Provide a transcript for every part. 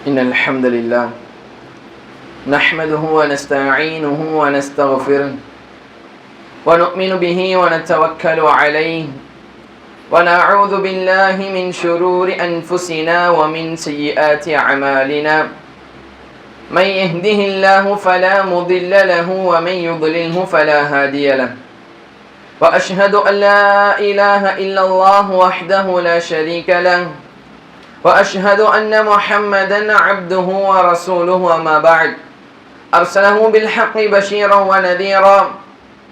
إن الحمد لله نحمده ونستعينه ونستغفره ونؤمن به ونتوكل عليه ونعوذ بالله من شرور أنفسنا ومن سيئات أعمالنا من يهده الله فلا مضل له ومن يضلله فلا هادي له وأشهد أن لا إله إلا الله وحده لا شريك له وأشهد أن محمدا عبده ورسوله أما بعد أرسله بالحق بشيرا ونذيرا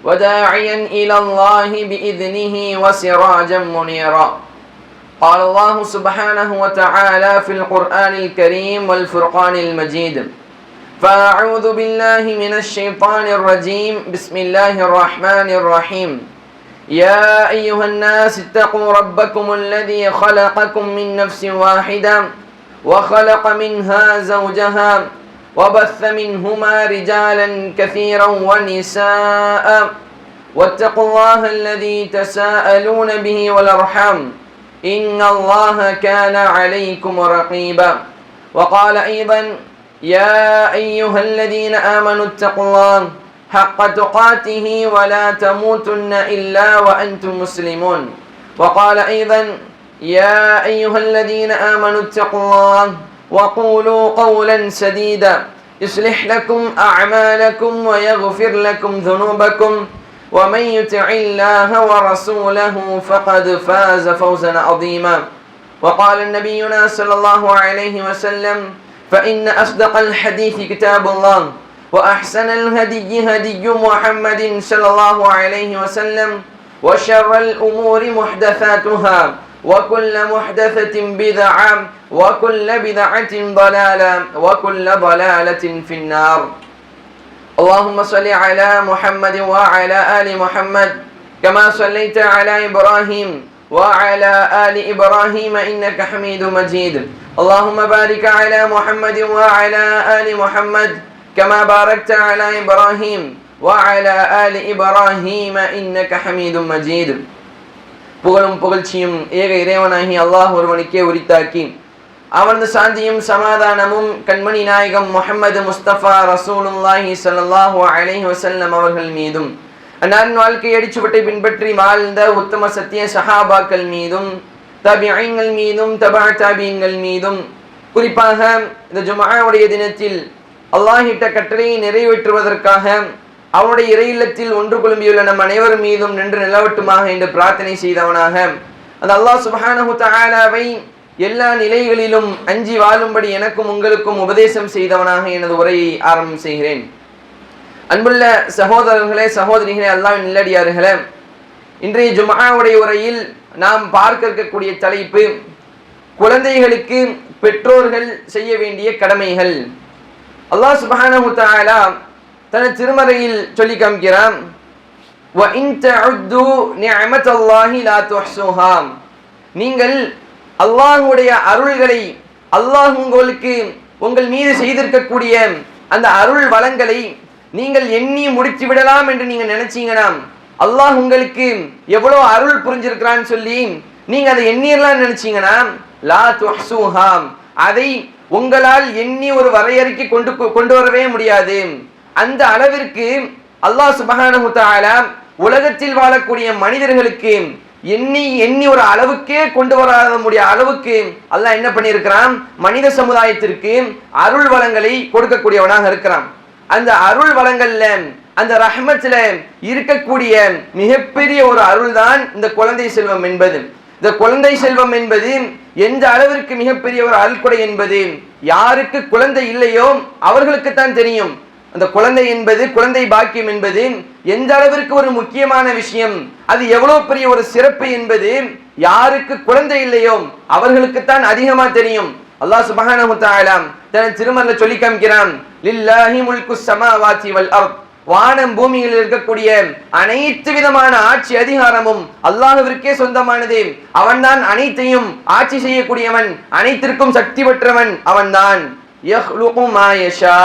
وداعيا إلى الله بإذنه وسراجا منيرا قال الله سبحانه وتعالى في القرآن الكريم والفرقان المجيد فأعوذ بالله من الشيطان الرجيم بسم الله الرحمن الرحيم يا أيها الناس اتقوا ربكم الذي خلقكم من نفس واحدة وخلق منها زوجها وبث منهما رجالا كثيرا ونساء واتقوا الله الذي تساءلون به والأرحام إن الله كان عليكم رقيبا وقال أيضا يا أيها الذين آمنوا اتقوا الله حق تقاته ولا تموتن إلا وأنتم مسلمون وقال أيضا يا أيها الذين آمنوا اتقوا الله وقولوا قولا سديدا يصلح لكم أعمالكم ويغفر لكم ذنوبكم ومن يطع الله ورسوله فقد فاز فوزا عظيما وقال نبينا صلى الله عليه وسلم فإن أصدق الحديث كتاب الله وأحسن الهدي هدي محمد صلى الله عليه وسلم وشر الأمور محدثاتها وكل محدثة بدعة وكل بدعة ضلالة وكل ضلالة في النار اللهم صل على محمد وعلى آل محمد كما صليت على إبراهيم وعلى آل إبراهيم إنك حميد مجيد اللهم بارك على محمد وعلى آل محمد كما باركت على إبراهيم وعلى آل إبراهيم إنك حميد مجيد புகழும் புகழ்ச்சியும் ஏக இறைவனாகி அல்லாஹ் ஒருவனுக்கே உரித்தாக்கி அவனது சாந்தியும் சமாதானமும் கண்மணி நாயகம் முஹம்மது முஸ்தபா ரசூலுல்லாஹி ஸல்லல்லாஹு அலைஹி வஸல்லம் அவர்கள் மீதும் அன்னாரின் வாழ்க்கை அடிச்சுவட்டை பின்பற்றி வாழ்ந்த உத்தம சத்திய சஹாபாக்கள் மீதும் தபிஈன்கள் மீதும் தபா தபீன்கள் மீதும் குறிப்பாக இந்த ஜும்ஆவுடைய தினத்தில் அல்லாஹ்விட்ட கட்டளையை நிறைவேற்றுவதற்காக அவனுடைய இறை இல்லத்தில் ஒன்று குழும்பியுள்ள நம் அனைவர் மீதும் நின்று நிலவட்டுமாக என்று பிரார்த்தனை செய்தவனாக அந்த அல்லாஹ் சுப்ஹானஹு தஆலாவை எல்லா நிலைகளிலும் அஞ்சி வாழும்படி எனக்கும் உங்களுக்கும் உபதேசம் செய்தவனாக எனது உரையை ஆரம்பம் செய்கிறேன். அன்புள்ள சகோதரர்களே சகோதரிகளே அல்லாஹ்வின் நல்லடியார்களே, இன்றைய ஜும்ஆவுடைய உரையில் நாம் பார்க்க இருக்கக்கூடிய தலைப்பு குழந்தைகளுக்கு பெற்றோர்கள் செய்ய வேண்டிய கடமைகள். அல்லாஹ் சுப்ஹானஹு தஆலா தனது திருமறையில் சொல்லி காமிக்கிறான், وَإِن تَعُدُّوا نِعْمَةَ اللَّهِ لَا تُحْصُوهَا. நீங்கள் அல்லாஹ்வுடைய அருள்களை, அல்லாஹ் உங்களுக்கு உங்கள் மீது செய்திருக்கக்கூடிய அந்த அருள் வளங்களை நீங்கள் எண்ணி முடித்து விடலாம் என்று நீங்க நினைச்சீங்கன்னா, அல்லாஹ் உங்களுக்கு எவ்வளவு அருள் புரிஞ்சிருக்கிறான்னு சொல்லி நீங்க அதை எண்ணியெல்லாம் நினைச்சீங்கன்னா, லா துஹ்ஸூஹா, அதை உங்களால் எண்ணி ஒரு வரையறைக்கு கொண்டு வரவே முடியாது. அந்த அளவிற்கு அல்லாஹ் சுப்ஹானஹு தஆலா உலகத்தில் வாழக்கூடிய மனிதர்களுக்கு எண்ணி ஒரு அளவுக்கே கொண்டு வராத முடிய அளவுக்கு அல்லாஹ் என்ன பண்ணியிருக்கிறான், மனித சமுதாயத்திற்கு அருள் வளங்களை கொடுக்கக்கூடியவனாக இருக்கிறான். அந்த அருள் வளங்கள்ல, அந்த ரஹ்மத்துல இருக்கக்கூடிய மிகப்பெரிய ஒரு அருள் தான் இந்த குழந்தை செல்வம் என்பது. இந்த குழந்தை செல்வம் என்பது எந்த அளவிற்கு மிகப்பெரிய ஒரு அருள்கொடை என்பது யாருக்கு குழந்தை இல்லையோ அவர்களுக்குத்தான் தெரியும். அந்த குழந்தை என்பது, குழந்தை பாக்கியம் என்பது எந்த அளவிற்கு ஒரு முக்கியமான விஷயம், அது எவ்வளவு பெரிய ஒரு சிறப்பு என்பது யாருக்கு குழந்தை இல்லையோ அவர்களுக்குத்தான் அதிகமா தெரியும். அல்லாஹ் சுப்ஹானஹு தஆலா தன் திருமறையில சொல்லி காமிக்கிறான், லில்லாஹி முல்குஸ் ஸமாவாதி வல் அர்த். வானம் பூமியில் இருக்கக்கூடிய அனைத்து விதமான ஆட்சி அதிகாரமும் அல்லாஹ்விற்கே சொந்தமானது. அவன்தான் அனைத்தையும் ஆட்சி செய்யக்கூடியவன், அனைத்திற்கும் சக்தி பெற்றவன் அவன்தான். யஹ்லுகு மா யஷா.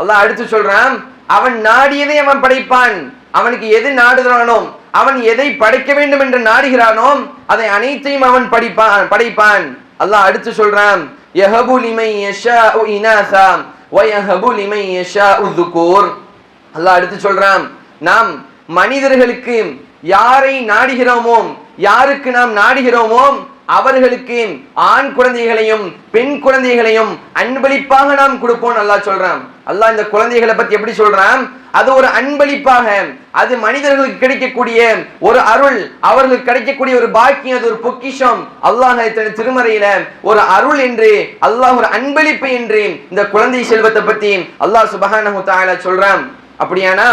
அல்லாஹ் அடுத்து சொல்றான், அவன் நாடியதை அவன் படைப்பான். அவனுக்கு எது நாடுகிறானோ, அவன் எதை படைக்க வேண்டும் என்று நாடுகிறானோ அதை அனைத்தையும் அவன் படைப்பான். அல்லாஹ் அடுத்து சொல்றான், யஹபு லிமன் யஷாஉ இனாஸா வ யஹபு லிமன் யஷாஉ ذுகூர். அல்லாஹ் அடுத்து சொல்றான், நாம் மனிதர்களுக்கு யாரை நாடுகிறோமோ, யாருக்கு நாம் நாடுகிறோமோ அவர்களுக்கு ஆண் குழந்தைகளையும் பெண் குழந்தைகளையும் அன்பளிப்பாக நாம் கொடுப்போம் அல்லாஹ் சொல்றான். அல்லாஹ் இந்த குழந்தைகளை பத்தி எப்படி சொல்றான்? அது ஒரு அன்பளிப்பாக, அது மனிதர்களுக்கு கிடைக்கக்கூடிய ஒரு அருள், அவர்களுக்கு கிடைக்கக்கூடிய ஒரு பாக்கியம், அது ஒரு பொக்கிஷம். அல்லாஹ் திருமறையில ஒரு அருள் என்று, அல்லாஹ் ஒரு அன்பளிப்பு என்று இந்த குழந்தை செல்வத்தை பத்தி அல்லாஹ் சுப்ஹானஹு வ தஆலா சொல்றான். அப்படியானா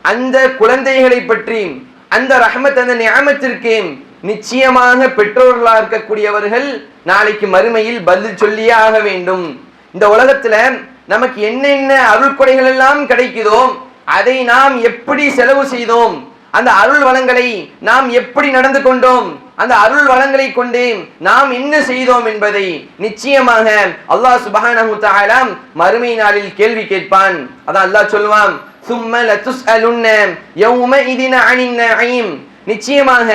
அந்த குழந்தைகளை பற்றி, அந்த ரஹ்மத், அந்த நிஅமத்திற்கு நிச்சயமாக பெற்றோர்களா இருக்கக்கூடியவர்கள் நாளைக்கு மறுமையில் பதில் சொல்லியே ஆக வேண்டும். இந்த உலகத்துல நமக்கு என்னென்ன அருள் கொடைகள் எல்லாம் கிடைக்குதோ அதை நாம் எப்படி செலவு செய்தோம், அந்த அருள் வளங்களை நாம் எப்படி நடந்து கொண்டோம், அந்த அருள் வளங்களை கொண்டு நாம் என்ன செய்தோம் என்பதை நிச்சயமாக அல்லாஹ் சுப்ஹானஹு வ தஆலா மறுமை நாளில் கேள்வி கேட்பான். அதான் அல்லாஹ் சொல்வான், ثُمَّ لَتُسْأَلُنَّ يَوْمَئِذٍ عَنِ النَّعِيمِ. நிச்சயமாக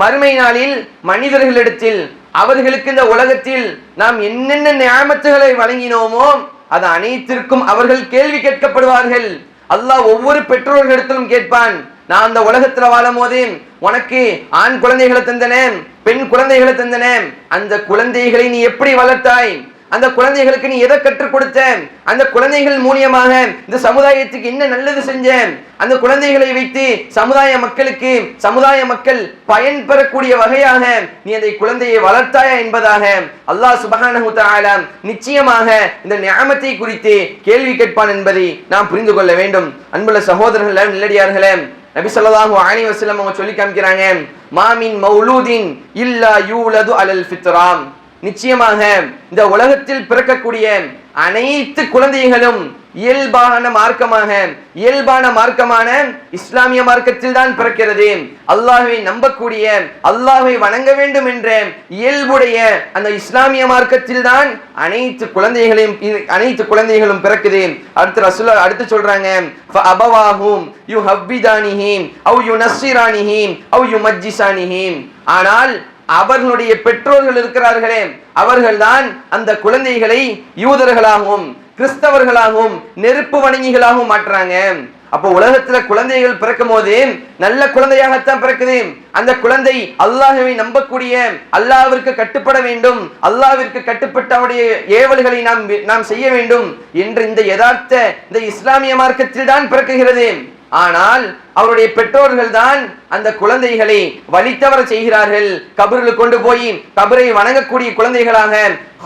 மறுமை நாளில் மனிதர்களிடத்தில், அவர்களுக்கு இந்த உலகத்தில் நாம் என்னென்ன நியாமத்துகளை வழங்கினோமோ அது அனைத்திற்கும் அவர்கள் கேள்வி கேட்கப்படுவார்கள். அல்லாஹ் ஒவ்வொரு பெற்றோர்களிடத்திலும் கேட்பான், நான் அந்த உலகத்துல வாழும் போது உனக்கு ஆண் குழந்தைகளை தந்தனேன், பெண் குழந்தைகளை தந்தனேன், அந்த குழந்தைகளை நீ எப்படி வளர்த்தாய், அந்த குழந்தைகளுக்கு நீ எதை கற்றுக் கொடுத்த, அந்த குழந்தைகள் மூலியமாக இந்த சமுதாயத்துக்கு என்ன நல்லது செஞ்ச, அந்த குழந்தைகளை வைத்து சமுதாய மக்களுக்கு, சமுதாய மக்கள் பயன் பெறக்கூடிய வகையாக நீ அந்த குழந்தையை வளர்த்தாயா என்பதாக அல்லாஹ் சுப்ஹானஹு வ தஆலா நிச்சயமாக இந்த நிஅமத்தை குறித்து கேள்வி கேட்பான் என்பதை நாம் புரிந்து கொள்ள வேண்டும். அன்புள்ள சகோதரர்களே, நல்லடியார்களே, நபி ஸல்லல்லாஹு அலைஹி வஸல்லம் அவங்க சொல்லி காமிக்கிறாங்க, மாமின் மௌலூதின் இல்லா யூலது அலல் ஃபித்ராம். நிச்சயமாக இந்த உலகத்தில் பிறக்கக்கூடிய அனைத்து குழந்தைகளும் இயல்பான மார்க்கமாக, இயல்பான மார்க்கமான இஸ்லாமிய மார்க்கத்தில் தான் பிறக்கிறது. அல்லாஹ்வை நம்பக்கூடிய, அல்லாஹ்வை வணங்க வேண்டும் என்ற இயல்புடைய அந்த இஸ்லாமிய மார்க்கத்தில் தான் அனைத்து குழந்தைகளும் பிறக்குது. அடுத்து ரசூலுல்லாஹ் அடுத்து சொல்றாங்க, ஃபஅபவாஹும் யுஹவ்விதானிஹி அவ் யுனஸ்ஸிரானிஹி அவ் யுமஜ்ஜிசானிஹி. ஆனால் அவர்களுடைய பெற்றோர்கள் இருக்கிறார்களே, அவர்கள்தான் அந்த குழந்தைகளை யூதர்களாகவும் கிறிஸ்தவர்களாகவும் நெருப்பு வணங்கிகளாகவும் மாற்றுறாங்க. அப்போ உலகத்துல குழந்தைகள் பிறக்கும் போது நல்ல குழந்தையாகத்தான் பிறக்குது. அந்த குழந்தை அல்லாஹ்வை நம்பக்கூடிய, அல்லாஹ்விற்கு கட்டுப்பட வேண்டும், அல்லாஹ்விற்கு கட்டுப்பட்ட அவருடைய ஏவல்களை நாம் செய்ய வேண்டும் என்ற இந்த யதார்த்த இந்த இஸ்லாமிய மார்க்கத்தில் தான் பிறக்குகிறது. ஆனால் அவருடைய பெற்றோர்கள் தான் அந்த குழந்தைகளை வழித்தவர செய்கிறார்கள். கபரில் கொண்டு போய் கபரை வணங்கக்கூடிய குழந்தைகளாக,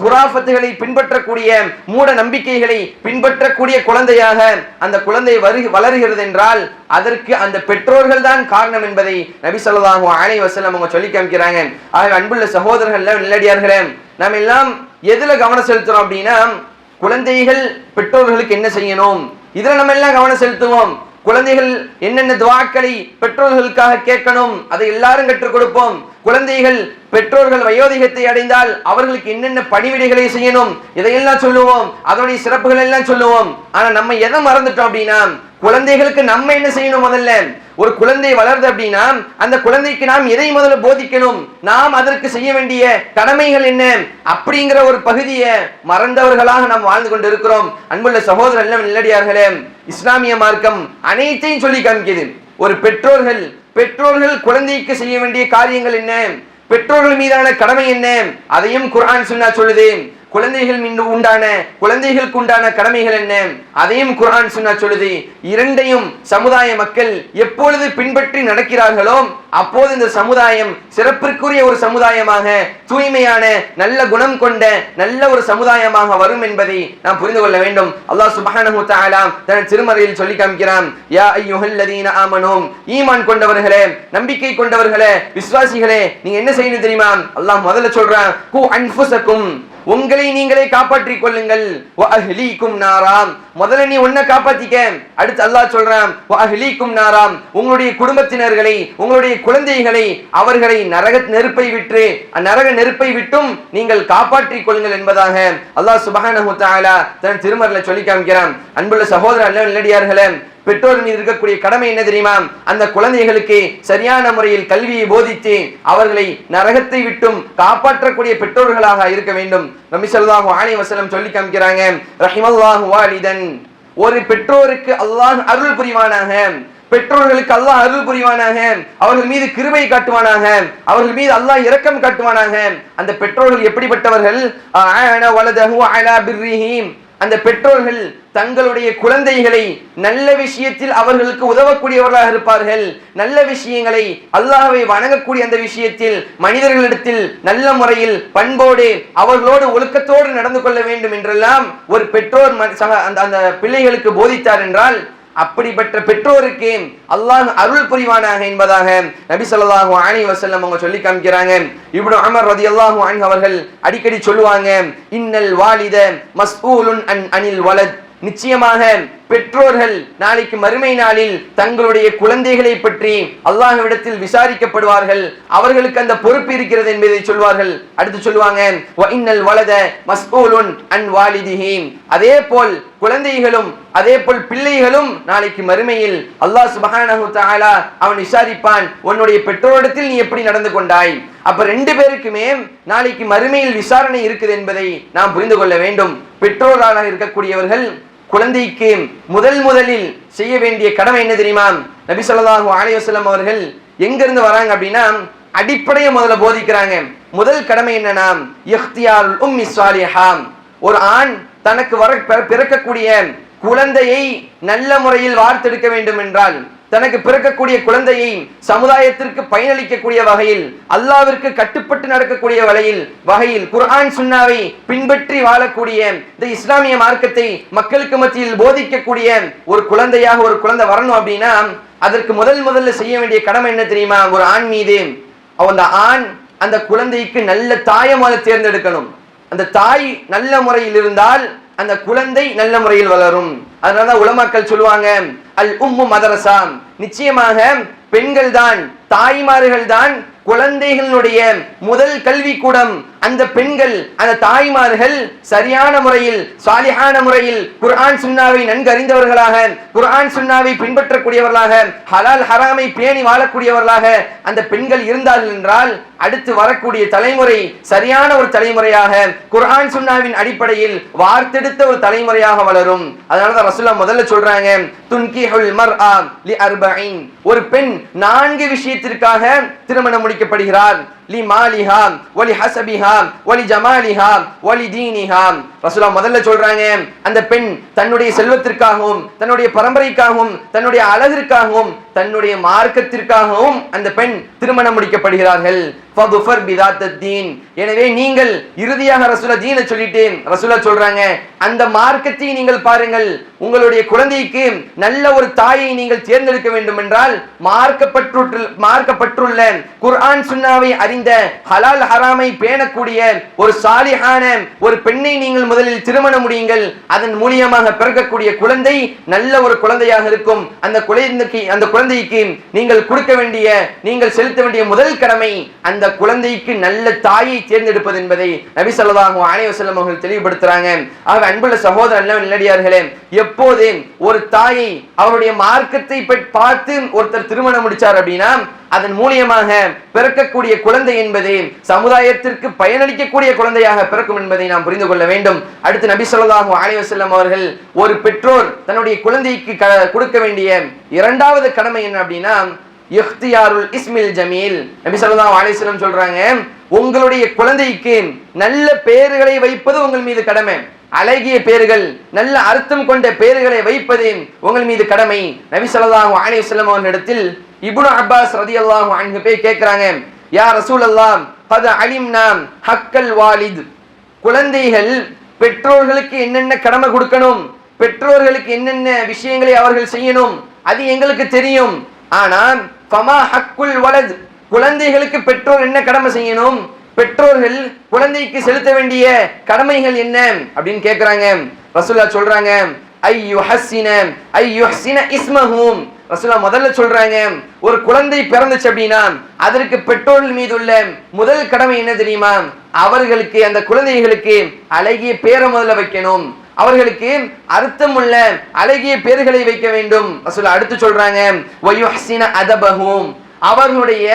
குராஃபத்துகளை பின்பற்றக்கூடிய, மூட நம்பிக்கைகளை பின்பற்றக்கூடிய குழந்தையாக அந்த குழந்தை வளருகிறது என்றால் அதற்கு அந்த பெற்றோர்கள் தான் காரணம் என்பதை நபி ஸல்லல்லாஹு அலைஹி வஸல்லம் அவங்க சொல்லி காமிக்கிறாங்க. ஆக அன்புள்ள சகோதரர்களே, நல்லடியார்களே, நாம் எல்லாம் எதுல கவனம் செலுத்துறோம் அப்படின்னா, குழந்தைகள் பெற்றோர்களுக்கு என்ன செய்யணும், இதுல நம்ம எல்லாம் கவனம் செலுத்துவோம். குழந்தைகள் என்னென்ன துஆக்களை பெற்றோர்களுக்காக கேட்கணும் அதை எல்லாரும் கற்றுக் கொடுப்போம். குழந்தைகள் பெற்றோர்கள் வயோதிகத்தை அடைந்தால் அவர்களுக்கு என்னென்ன பணிவிடைகளை செய்யணும் இதையெல்லாம் சொல்லுவோம், அதனுடைய சிறப்புகள் எல்லாம் சொல்லுவோம். ஆனா நம்ம எதை மறந்துட்டோம் அப்படின்னா, குழந்தைகளுக்கு நம்ம என்ன செய்யணும்? முதல்ல ஒரு குழந்தை வளருது அப்படின்னா அந்த குழந்தைக்கு நாம் எதை முதல்ல போதிக்கணும், நாம் அதற்கு செய்ய வேண்டிய கடமைகள் என்ன அப்படிங்கிற ஒரு பகுதியை மறந்தவர்களாக நாம் வாழ்ந்து கொண்டு இருக்கிறோம். அன்புள்ள சகோதரர்கள், நல்லடியார்களே, இஸ்லாமிய மார்க்கம் அனைத்தையும் சொல்லி காமிக்குது. ஒரு பெற்றோர்கள் குழந்தைக்கு செய்ய வேண்டிய காரியங்கள் என்ன, பெற்றோர்கள் மீதான கடமை என்ன, அதையும் குர்ஆன் சுன்னா சொல்லுது. குழந்தைகளுக்கு உண்டான கடமைகள் என்ன, அதையும் குர்ஆன் சுன்னா சொல்லுது. இரண்டையும் சமுதாய மக்கள் எப்பொழுது பின்பற்றி நடக்கிறார்களோ அப்போது இந்த சமுதாயம் சிறப்பிற்குரிய ஒரு சமுதாயமாக, தூய்மையான நல்ல குணம் கொண்ட நல்ல ஒரு சமுதாயமாக வரும் என்பதை நாம் புரிந்து கொள்ள வேண்டும். அல்லாஹ் சுப்ஹானஹு வ தஆலா தன் திருமறையில் சொல்லி காமிக்கிறான், யா அய்யுஹல்லதீன ஆமனூ, ஈமான் கொண்டவர்களே, நம்பிக்கை கொண்டவர்களே, விசுவாசிகளே, நீங்க என்ன செய்யணும் தெரியுமா? அல்லாஹ் முதல்ல சொல்றான், கு அன்ஃபுஸக்கும், உங்களை நீங்களே காப்பாற்றிக் கொள்ளுங்கள், வ அஹ்லீக்கும் நாராம், முதல்ல நீ உன்னை காப்பாத்திக்க. அடுத்து அல்லாஹ் சொல்றான், வ அஹ்லீக்கும் நாராம், உங்களுடைய குடும்பத்தினர்களை, உங்களுடைய குழந்தைகளை, அவர்களை நரக நெருப்பை விட்டும் நீங்கள் காப்பாற்றிக் கொள்ளுங்கள் என்பதாக அல்லாஹ் சுப்ஹானஹு வ தஆலா தன் திருமறையில சொல்லி காமிக்கிறான். அன்புள்ள சகோதரர்களே, நல்லடியார்களே, பெற்றோர் மீது இருக்கக்கூடிய கடமை என்ன தெரியுமா? அந்த குழந்தைகளுக்கு சரியான முறையில் கல்வியை போதித்து அவர்களை நரகத்தை விட்டும் காப்பாற்றக்கூடிய பெற்றோர்களாக இருக்க வேண்டும். நபி ஸல்லல்லாஹு அலைஹி வஸல்லம் சொல்லி காமிக்கிறாங்க, ரஹிமல்லாஹு வாலிதன், ஒரு பெற்றோருக்கு அல்லாஹ் அருள் புரிவானாக, பெற்றோர்களுக்கு அல்லாஹ் அருள் புரிவானாக, அவர்கள் மீது கிருபை காட்டுவானாக, அவர்கள் மீது அல்லாஹ் இரக்கம் காட்டுவானாக. அந்த பெற்றோர்கள் எப்படிப்பட்டவர்கள்? அந்த பெற்றோர்கள் தங்களுடைய குழந்தைகளை நல்ல விஷயத்தில் அவர்களுக்கு உதவக்கூடியவர்களாக இருப்பார்கள். நல்ல விஷயங்களை, அல்லாஹ்வை வணங்கக்கூடிய அந்த விஷயத்தில் மனிதர்களிடத்தில் நல்ல முறையில் பண்போடு அவர்களோடு ஒழுக்கத்தோடு நடந்து கொள்ள வேண்டும் என்றெல்லாம் ஒரு பெற்றோர் அந்த பிள்ளைகளுக்கு போதித்தார் என்றால், அப்படிப்பட்ட பெற்றோருக்கு அல்லாஹ் அருள் புரிவானாக என்பதாக நபி ஸல்லல்லாஹு அலைஹி வஸல்லம் அவங்க சொல்லி காமிக்கிறாங்க. இப்னு உமர் ரலியல்லாஹு அன்ஹு அவர்கள் அடிக்கடி சொல்லுவாங்க, இன்னல் வாலித மஸ்ஊலுன் அனில் வலத், நிச்சயமாக பெற்றோர்கள் நாளைக்கு மறுமை நாளில் தங்களுடைய குழந்தைகளை பற்றி அல்லாஹ்விடத்தில் விசாரிக்கப்படுவார்கள், அவர்களுக்கு அந்த பொறுப்பு இருக்கிறது என்பதை சொல்வார்கள். அடுத்து சொல்லுவாங்க, இன்னல் வலத மஸ்ஊலுன் அன் வாலிதிஹி, அதே போல் குழந்தைகளும் அதே போல் பிள்ளைகளும் நாளைக்கு மறுமையில் அல்லாஹ் சுப்ஹானஹு தஆலா அவன் விசாரிப்பான், உன்னுடைய பெற்றோரிடத்தில் நீ எப்படி நடந்து கொண்டாய். அப்ப ரெண்டு பேருக்குமே நாளைக்கு மறுமையில் விசாரணை இருக்குது என்பதை நாம் புரிந்து கொள்ள வேண்டும். பெற்றோராக இருக்கக்கூடியவர்கள் குழந்தைக்கு முதலில் செய்ய வேண்டிய கடமை என்ன தெரியுமா? நபி ஸல்லல்லாஹு அலைஹி வஸல்லம் அவர்கள் எங்க இருந்து வராங்க அப்படின்னா, அடிப்படையை முதல்ல போதிக்கிறாங்க. முதல் கடமை என்னன்னா, இக்தியாருல் உம்மி ஸாலிஹா, ஒரு ஆண் தனக்கு பிறக்கக்கூடிய குழந்தையை நல்ல முறையில் வார்த்தெடுக்க வேண்டும் என்றால், தனக்கு பிறக்கக்கூடிய குழந்தையை சமுதாயத்திற்கு பயனளிக்கக்கூடிய வகையில், அல்லாஹ்விற்கு கட்டுப்பட்டு நடக்கக்கூடிய வகையில் குர்ஆன் சுன்னாவை பின்பற்றி வாழக்கூடிய இந்த இஸ்லாமிய மார்க்கத்தை மக்களுக்கு மத்தியில் போதிக்கக்கூடிய ஒரு குழந்தையாக ஒரு குழந்தை வரணும் அப்படின்னா, அதற்கு முதல்ல செய்ய வேண்டிய கடமை என்ன தெரியுமா? ஒரு ஆண் மீது அந்த ஆண் அந்த குழந்தைக்கு நல்ல தாயை தேர்ந்தெடுக்கணும். அந்த தாய் நல்ல முறையில் இருந்தால் அந்த குழந்தை நல்ல முறையில் வளரும். அதனாலதான் உலமாக்கள் சொல்லுவாங்க, அல் உம்மு மதரசா, நிச்சயமாக பெண்கள் தான், தாய்மார்கள் தான் குழந்தைகளுடைய முதல் கல்வி கூடம். அந்த பெண்கள், அந்த தாய்மார்கள் சரியான முறையில், சாலிஹான முறையில் குர்ஆன் சுன்னாவை நன்கு அறிந்தவர்களாக, குர்ஆன் சுன்னாவை பின்பற்றக்கூடியவர்களாக, ஹலால் ஹராமை பேணி வாழக்கூடியவர்களாக அந்த பெண்கள் இருந்தார்கள் என்றால், அடுத்து வரக்கூடிய தலைமுறை சரியான ஒரு தலைமுறையாக, குர்ஆன் சுன்னாவின் அடிப்படையில் வார்த்தெடுத்த ஒரு தலைமுறையாக வளரும். அதனாலதான் ரசூலுல்லாஹ் முதல்ல சொல்றாங்க, துன்கிஹுல் மர்ஆ லிஅர்பஇன், ஒரு பெண் 4 விஷயத்திற்காக திருமணம் முடிக்கப்படுகிறார். லி மாலிஹா வலி ஹஸபிஹா வலி ஜமாலிஹா வலி தீனிஹா. ரசூலுல்லாஹ் முதல்ல சொல்றாங்க, அந்த பெண் தன்னுடைய செல்வத்திற்காகவும், தன்னுடைய பரம்பரைக்காகவும், தன்னுடைய அழகிற்காகவும், தன்னுடைய மார்க்கத்திற்காகவும் அந்த பெண் திருமணம் முடிக்கப்படுகிறார்கள். ஃபதுஃபர் பிதாத்தீன், எனவே நீங்கள் இறுதியாக ரசூலுல்லாஹ் தீனை சொல்லிட்டேன். ரசூலுல்லாஹ் சொல்றாங்க, அந்த மார்க்கத்தை நீங்கள் பாருங்கள். உங்களுடைய குழந்தைக்கு நல்ல ஒரு தாயை நீங்கள் தேர்ந்தெடுக்க வேண்டும் என்றால், மார்க்கப்பட்டுள்ள குர்ஆன் சுன்னாவை அறிந்த, ஹலால் ஹராமை பேணக்கூடிய ஒரு சாலிஹான ஒரு பெண்ணை நீங்கள் முதலில் திருமணம் முடியுங்கள். அதன் மூலியமாக பிறக்கக்கூடிய குழந்தை நல்ல ஒரு குழந்தையாக இருக்கும். அந்த குழந்தைக்கு நீங்கள் கொடுக்க வேண்டிய, நீங்கள் செலுத்த வேண்டிய முதல் கடமை அந்த குழந்தைக்கு நல்ல தாயை தேர்ந்தெடுப்பது என்பதை நபி ஸல்லல்லாஹு அலைஹி வஸல்லம் அவர்கள் தெளிவுபடுத்துறாங்க. ஆக அன்புள்ள சகோதர நல்லடியார்களே, எப்போது ஒரு தாயை அவருடைய மார்க்கத்தை பார்த்து ஒருத்தர் திருமணம் முடிச்சார் அப்படின்னா, அதன் மூலியமாக பிறக்கக்கூடிய குழந்தை என்பது சமுதாயத்திற்கு பயனளிக்கக்கூடிய குழந்தையாக பிறக்கும் என்பதை நாம் புரிந்து கொள்ள வேண்டும். அடுத்து நபி ஸல்லல்லாஹு அலைஹி வஸல்லம் அவர்கள் ஒரு பெற்றோர் தன்னுடைய குழந்தைக்கு கொடுக்க வேண்டிய இரண்டாவது கடமை என்ன அப்படின்னா, இக்தியாருல் இஸ்மில் ஜமீல். நபி ஸல்லல்லாஹு அலைஹி வஸல்லம் சொல்றாங்க, உங்களுடைய குழந்தைக்கு நல்ல பெயர்களை வைப்பது உங்கள் மீது கடமை. அழகிய பெயர்கள், நல்ல அர்த்தம் கொண்ட பெயர்களை வைப்பது உங்கள் மீது கடமை. நபி ஸல்லல்லாஹு அலைஹி வஸல்லம் அவர்களிடத்தில் இப்னு அப்பாஸ் ரலியல்லாஹு அன்ஹு போய் கேட்கிறாங்க, யா ரசூலல்லாஹ் கத் அலிம்னா ஹக்கல் வாலித், குழந்தைகள் பெற்றோர்களுக்கு என்னென்ன கடமை கொடுக்கணும், பெற்றோர்களுக்கு என்னென்ன விஷயங்களை அவர்கள் செய்யணும், அது எங்களுக்கு தெரியும். ஆனா ஃபமா ஹக்குல் வலத், குழந்தைகளுக்கு பெற்றோர் என்ன கடமை செய்யணும், பெற்றோர்கள் குழந்தைக்கு செலுத்த வேண்டிய கடமைகள் என்ன அப்படின்னு கேட்கிறாங்க. ரசூலுல்லாஹ் சொல்றாங்க, ஐயுஹ்சின இஸ்மஹும். ரசூலுல்லாஹ் முதல்ல சொல்றாங்க, ஒரு குழந்தை பிறந்துச்சு அப்படின்னா அதற்கு பெற்றோர்கள் மீது உள்ள முதல் கடமை என்ன தெரியுமா? அவர்களுக்கு, அந்த குழந்தைகளுக்கு அழகிய பேரை முதல்ல வைக்கணும். அவர்களுக்கு அர்த்தமுள்ள அழகிய பேர்களை வைக்க வேண்டும். ரசூல் அடுத்து சொல்றாங்க, வயுஹ்சின அதபஹும், அவர்களுடைய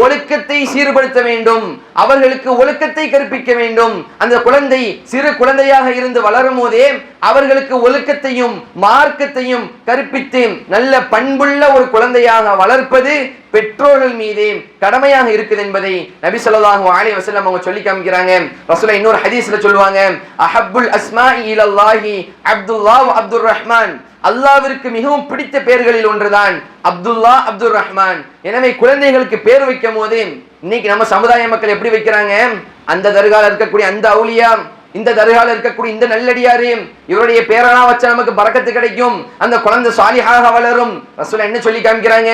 ஒழுக்கத்தை சீர்படுத்த வேண்டும், அவர்களுக்கு ஒழுக்கத்தை கற்பிக்க வேண்டும். அந்த குழந்தை சிறு குழந்தையாக இருந்து வளரும் போதே அவர்களுக்கு ஒழுக்கத்தையும் மார்க்கத்தையும் கற்பித்து நல்ல பண்புள்ள ஒரு குழந்தையாக வளர்ப்பது பெற்றோர்கள் மீது கடமையாக இருக்குது என்பதை நபி ஸல்லல்லாஹு அலைஹி வஸல்லம் அவங்க சொல்லி காமிக்கிறாங்க. ரசூலுல்லாஹ் இன்னொரு ஹதீஸ்ல சொல்லுவாங்க, அஹப்புல் அஸ்மாஇ இலல்லாஹி அப்துல்லாஹ் வ அப்துர் ரஹ்மான், அல்லாஹ்விற்கு மிகவும் பிடித்த பெயர்களில் ஒன்றுதான் அப்துல்லா அப்துர் ரஹ்மான். எனவே குழந்தைகளுக்கு பேர் வைக்கும் போது இன்னைக்கு நம்ம சமுதாய மக்கள் எப்படி வைக்கிறாங்க, அந்த தர்கால இருக்கக்கூடிய அந்த அவுலியா, இந்த தர்கால இருக்கக்கூடிய இந்த நல்லடியாரு, இவருடைய பேரெல்லாம் வச்சா நமக்கு பரக்கத்து கிடைக்கும், அந்த குழந்தை சாலிஹாக வளரும். ரசூல் என்ன சொல்லி காமிக்கிறாங்க,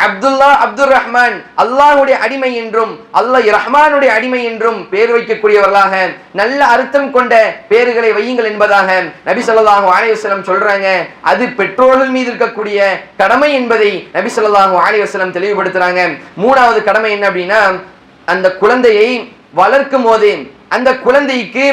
அப்துல்லா அப்துர் ரஹ்மான், அல்லாஹ்வுடைய அடிமை என்றும் அல்லாஹ் ரஹ்மானுடைய அடிமை என்றும் பேர் வைக்கக்கூடியவர்களாக நல்ல அர்த்தம் கொண்ட பேர்களை வையுங்கள் என்பதாக நபி ஸல்லல்லாஹு அலைஹி வஸல்லம் சொல்றாங்க. அது பெற்றோர்கள் மீது இருக்கக்கூடிய கடமை என்பதை நபி ஸல்லல்லாஹு அலைஹி வஸல்லம் தெளிவுபடுத்துறாங்க. மூணாவது கடமை என்ன அப்படின்னா, அந்த குழந்தையை வளர்க்கும் போது அந்த குழந்தைக்கு